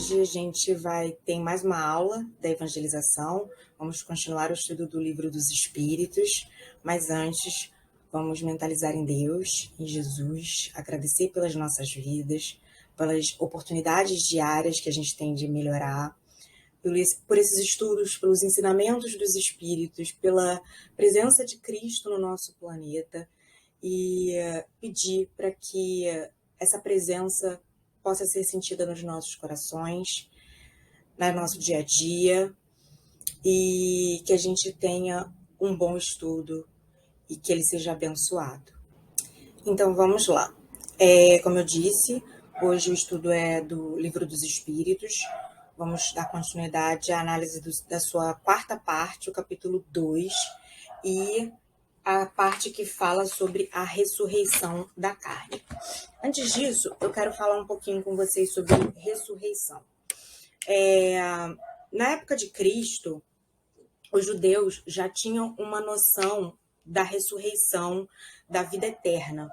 Hoje a gente vai ter mais uma aula da evangelização. Vamos continuar o estudo do Livro dos Espíritos, mas antes vamos mentalizar em Deus, em Jesus, agradecer pelas nossas vidas, pelas oportunidades diárias que a gente tem de melhorar, por esses estudos, pelos ensinamentos dos Espíritos, pela presença de Cristo no nosso planeta e pedir para que essa presença possa ser sentida nos nossos corações, no nosso dia a dia, e que a gente tenha um bom estudo e que ele seja abençoado. Então vamos lá. Como eu disse, hoje o estudo é do Livro dos Espíritos. Vamos dar continuidade à análise da sua quarta parte, o capítulo 2, e a parte que fala sobre a ressurreição da carne. Antes disso, eu quero falar um pouquinho com vocês sobre ressurreição. Na época de Cristo, os judeus já tinham uma noção da ressurreição, da vida eterna.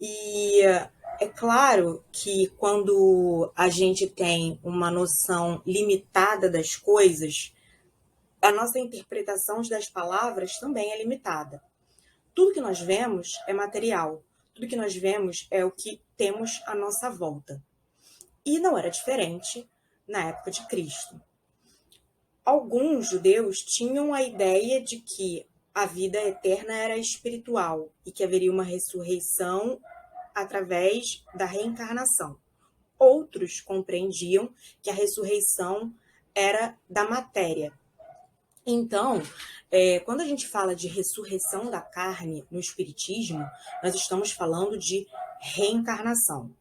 E é claro que quando a gente tem uma noção limitada das coisas, a nossa interpretação das palavras também é limitada. Tudo que nós vemos é material. Tudo que nós vemos é o que temos à nossa volta. E não era diferente na época de Cristo. Alguns judeus tinham a ideia de que a vida eterna era espiritual e que haveria uma ressurreição através da reencarnação. Outros compreendiam que a ressurreição era da matéria. Então, quando a gente fala de ressurreição da carne no Espiritismo, nós estamos falando de reencarnação.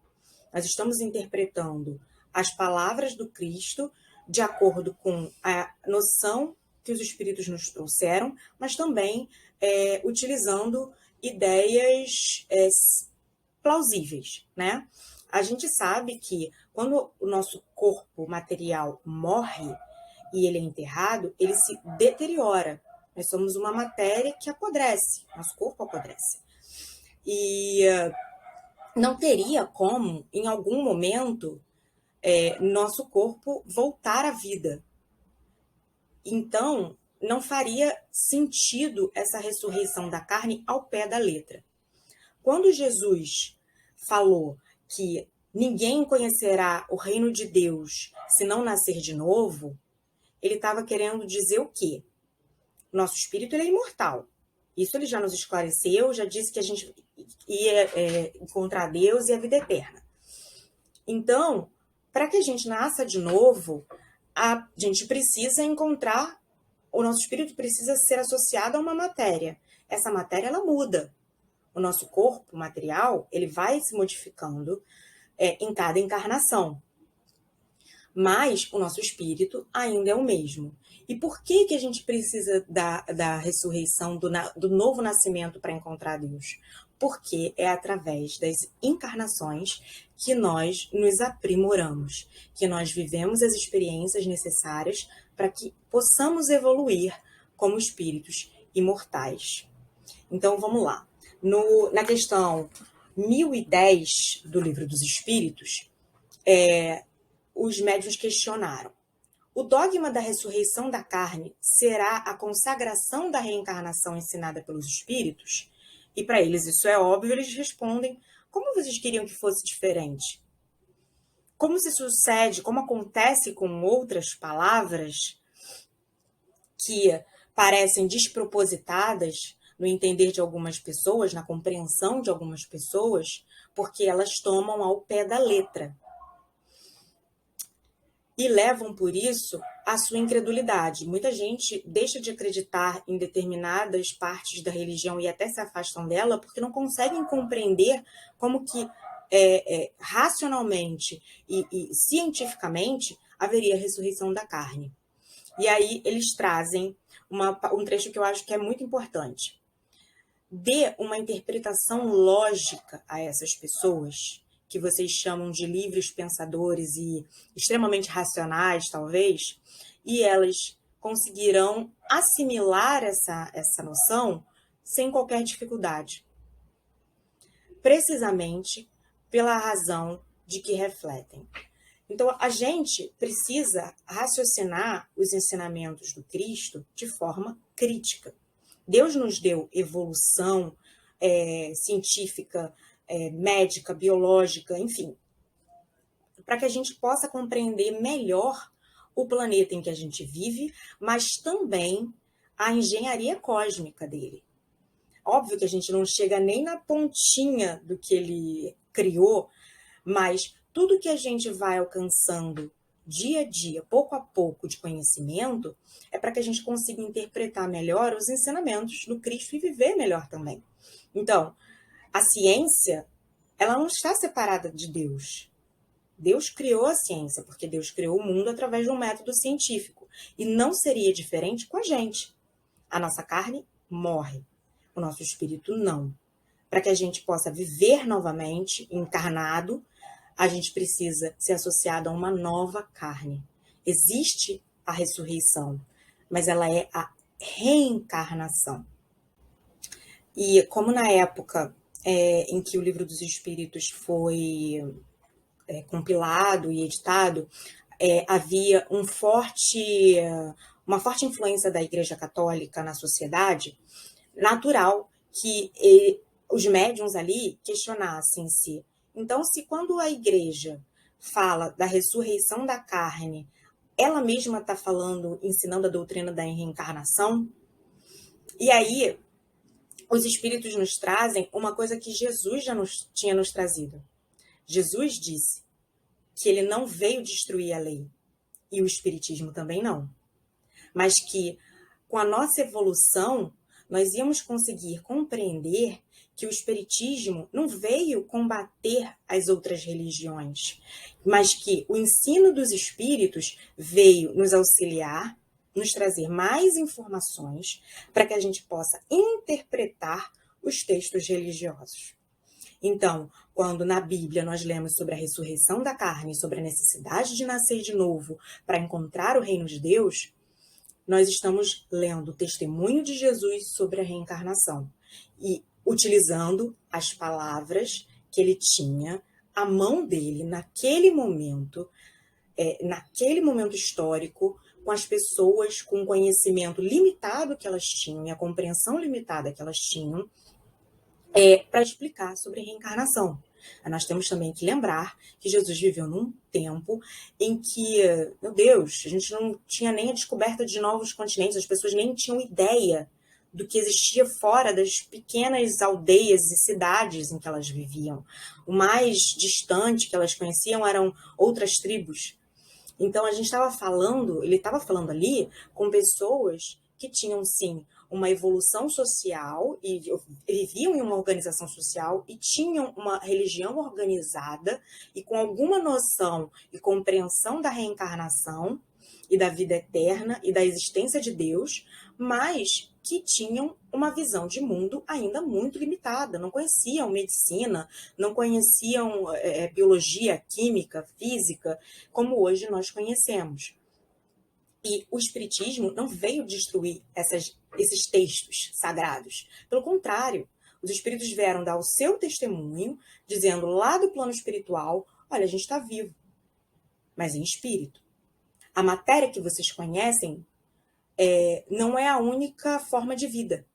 Nós estamos interpretando as palavras do Cristo de acordo com a noção que os Espíritos nos trouxeram, mas também utilizando ideias plausíveis, né? A gente sabe que quando o nosso corpo material morre, e ele é enterrado, ele se deteriora. Nós somos uma matéria que apodrece, nosso corpo apodrece. E não teria como, em algum momento, nosso corpo voltar à vida. Então, não faria sentido essa ressurreição da carne ao pé da letra. Quando Jesus falou que ninguém conhecerá o reino de Deus se não nascer de novo, ele estava querendo dizer o quê? Nosso espírito ele é imortal. Isso ele já nos esclareceu, já disse que a gente ia encontrar Deus e a vida eterna. Então, para que a gente nasça de novo, a gente precisa encontrar, o nosso espírito precisa ser associado a uma matéria. Essa matéria, ela muda. O nosso corpo material, ele vai se modificando em cada encarnação. Mas o nosso espírito ainda é o mesmo. E por que a gente precisa da ressurreição, do novo nascimento para encontrar Deus? Porque é através das encarnações que nós nos aprimoramos, que nós vivemos as experiências necessárias para que possamos evoluir como espíritos imortais. Então, vamos lá. Na questão 1010 do Livro dos Espíritos, os médiuns questionaram: o dogma da ressurreição da carne será a consagração da reencarnação ensinada pelos espíritos? E para eles isso é óbvio, eles respondem: como vocês queriam que fosse diferente? Como se sucede, como acontece com outras palavras que parecem despropositadas no entender de algumas pessoas, na compreensão de algumas pessoas, porque elas tomam ao pé da letra. E levam, por isso, a sua incredulidade. Muita gente deixa de acreditar em determinadas partes da religião e até se afastam dela porque não conseguem compreender como que racionalmente e cientificamente haveria ressurreição da carne. E aí eles trazem um trecho que eu acho que é muito importante. Dê uma interpretação lógica a essas pessoas que vocês chamam de livres pensadores e extremamente racionais, talvez, e elas conseguirão assimilar essa noção sem qualquer dificuldade. Precisamente pela razão de que refletem. Então, a gente precisa raciocinar os ensinamentos do Cristo de forma crítica. Deus nos deu evolução científica, médica, biológica, enfim, para que a gente possa compreender melhor o planeta em que a gente vive, mas também a engenharia cósmica dele. Óbvio que a gente não chega nem na pontinha do que ele criou, mas tudo que a gente vai alcançando dia a dia, pouco a pouco, de conhecimento, é para que a gente consiga interpretar melhor os ensinamentos do Cristo e viver melhor também. Então, a ciência, ela não está separada de Deus. Deus criou a ciência, porque Deus criou o mundo através de um método científico. E não seria diferente com a gente. A nossa carne morre, o nosso espírito não. Para que a gente possa viver novamente, encarnado, a gente precisa ser associado a uma nova carne. Existe a ressurreição, mas ela é a reencarnação. E como na época em que o Livro dos Espíritos foi compilado e editado, havia uma forte influência da Igreja Católica na sociedade, natural que os médiuns ali questionassem se. Então, se quando a Igreja fala da ressurreição da carne, ela mesma está falando, ensinando a doutrina da reencarnação, e aí os Espíritos nos trazem uma coisa que Jesus já tinha nos trazido. Jesus disse que ele não veio destruir a lei, e o Espiritismo também não, mas que com a nossa evolução nós íamos conseguir compreender que o Espiritismo não veio combater as outras religiões, mas que o ensino dos Espíritos veio nos auxiliar, nos trazer mais informações para que a gente possa interpretar os textos religiosos. Então, quando na Bíblia nós lemos sobre a ressurreição da carne, sobre a necessidade de nascer de novo para encontrar o reino de Deus, nós estamos lendo o testemunho de Jesus sobre a reencarnação e utilizando as palavras que ele tinha à mão dele naquele momento histórico, com as pessoas com o conhecimento limitado que elas tinham e a compreensão limitada que elas tinham, para explicar sobre reencarnação. Nós temos também que lembrar que Jesus viveu num tempo em que, meu Deus, a gente não tinha nem a descoberta de novos continentes, as pessoas nem tinham ideia do que existia fora das pequenas aldeias e cidades em que elas viviam. O mais distante que elas conheciam eram outras tribos. Então ele estava falando ali com pessoas que tinham, sim, uma evolução social e viviam em uma organização social e tinham uma religião organizada e com alguma noção e compreensão da reencarnação e da vida eterna e da existência de Deus, mas que tinham uma visão de mundo ainda muito limitada, não conheciam medicina, não conheciam biologia, química, física, como hoje nós conhecemos. E o Espiritismo não veio destruir esses textos sagrados. Pelo contrário, os espíritos vieram dar o seu testemunho, dizendo lá do plano espiritual, olha, a gente está vivo, mas em espírito. A matéria que vocês conhecem não é a única forma de vida.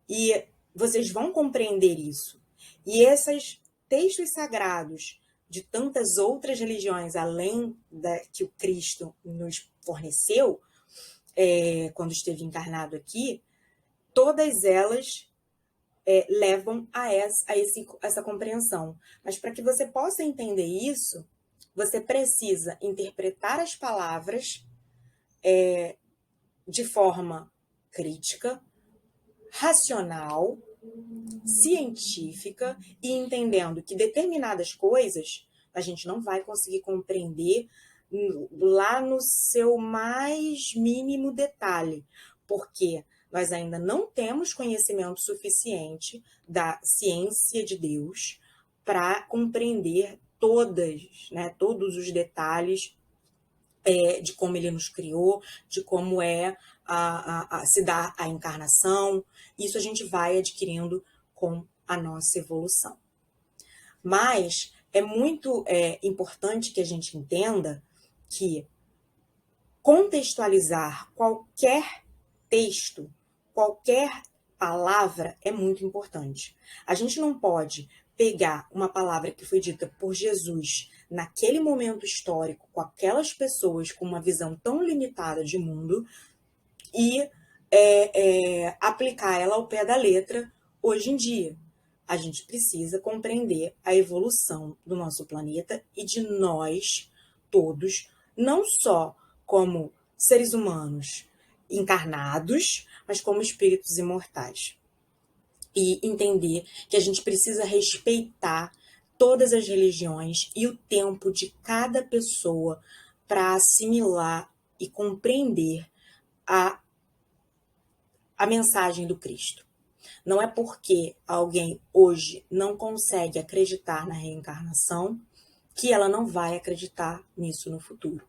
E vocês vão compreender isso. E esses textos sagrados de tantas outras religiões, além da que o Cristo nos forneceu, quando esteve encarnado aqui, todas elas levam a essa compreensão. Mas para que você possa entender isso, você precisa interpretar as palavras de forma crítica, racional, científica e entendendo que determinadas coisas a gente não vai conseguir compreender lá no seu mais mínimo detalhe, porque nós ainda não temos conhecimento suficiente da ciência de Deus para compreender todos os detalhes de como ele nos criou, de como se dá a encarnação. Isso a gente vai adquirindo com a nossa evolução. Mas, é muito importante que a gente entenda que contextualizar qualquer texto, qualquer palavra é muito importante. A gente não pode pegar uma palavra que foi dita por Jesus naquele momento histórico, com aquelas pessoas com uma visão tão limitada de mundo, e aplicar ela ao pé da letra hoje em dia. A gente precisa compreender a evolução do nosso planeta e de nós todos, não só como seres humanos encarnados, mas como espíritos imortais. E entender que a gente precisa respeitar todas as religiões e o tempo de cada pessoa para assimilar e compreender a mensagem do Cristo. Não é porque alguém hoje não consegue acreditar na reencarnação que ela não vai acreditar nisso no futuro.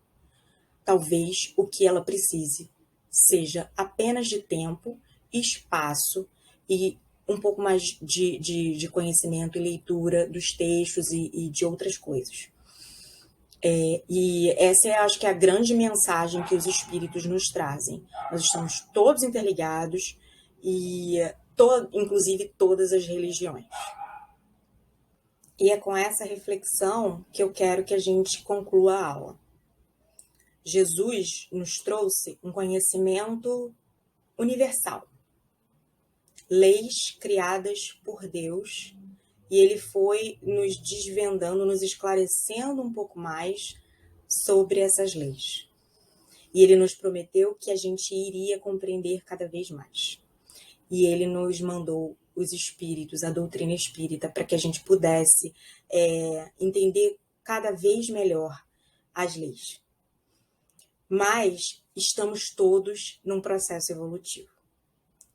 Talvez o que ela precise seja apenas de tempo, espaço e um pouco mais de conhecimento e leitura dos textos e de outras coisas. E essa acho que é a grande mensagem que os espíritos nos trazem. Nós estamos todos interligados e inclusive todas as religiões. E é com essa reflexão que eu quero que a gente conclua a aula. Jesus nos trouxe um conhecimento universal, leis criadas por Deus, e ele foi nos desvendando, nos esclarecendo um pouco mais sobre essas leis. E ele nos prometeu que a gente iria compreender cada vez mais. E ele nos mandou os espíritos, a doutrina espírita, para que a gente pudesse entender cada vez melhor as leis. Mas estamos todos num processo evolutivo.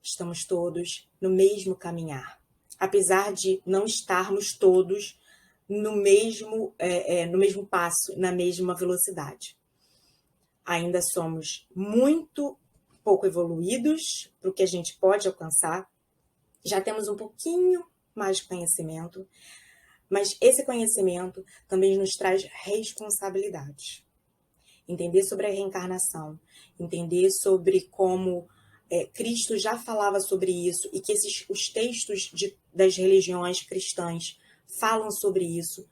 Estamos todos no mesmo caminhar. Apesar de não estarmos todos no mesmo passo, na mesma velocidade. Ainda somos muito pouco evoluídos para o que a gente pode alcançar. Já temos um pouquinho mais de conhecimento, mas esse conhecimento também nos traz responsabilidades. Entender sobre a reencarnação, entender sobre como Cristo já falava sobre isso e que os textos das religiões cristãs falam sobre isso,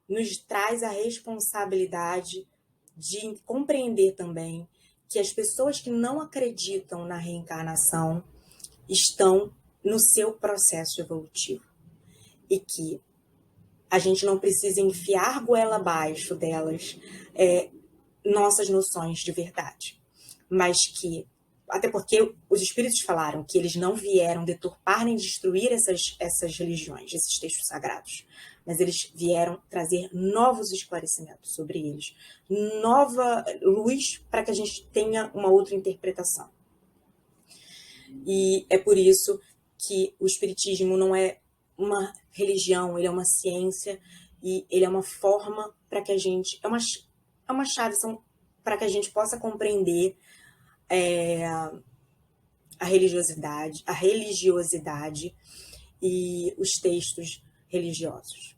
nos traz a responsabilidade de compreender também que as pessoas que não acreditam na reencarnação estão no seu processo evolutivo e que a gente não precisa enfiar goela abaixo delas nossas noções de verdade, mas que, até porque os espíritos falaram que eles não vieram deturpar nem destruir essas religiões, esses textos sagrados, mas eles vieram trazer novos esclarecimentos sobre eles, nova luz para que a gente tenha uma outra interpretação. E é por isso que o espiritismo não é uma religião, ele é uma ciência e ele é uma forma para que a gente, é uma chave para que a gente possa compreender a religiosidade e os textos religiosos.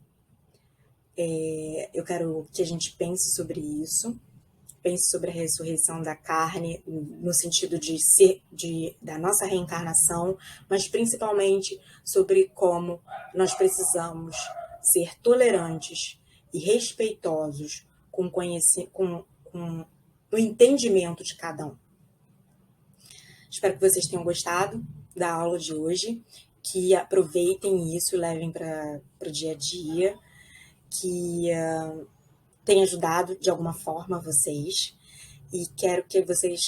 Eu quero que a gente pense sobre isso, pense sobre a ressurreição da carne, no sentido da nossa reencarnação, mas principalmente sobre como nós precisamos ser tolerantes e respeitosos com o entendimento de cada um. Espero que vocês tenham gostado da aula de hoje, que aproveitem isso e levem para o dia a dia, que tenha ajudado de alguma forma vocês. E quero que vocês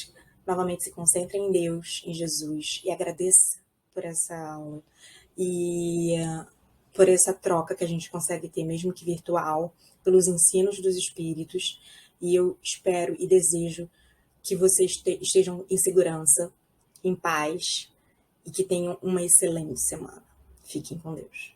novamente se concentrem em Deus, em Jesus, e agradeça por essa aula e por essa troca que a gente consegue ter, mesmo que virtual, pelos ensinos dos espíritos. E eu espero e desejo que vocês estejam em segurança, em paz, e que tenham uma excelente semana. Fiquem com Deus.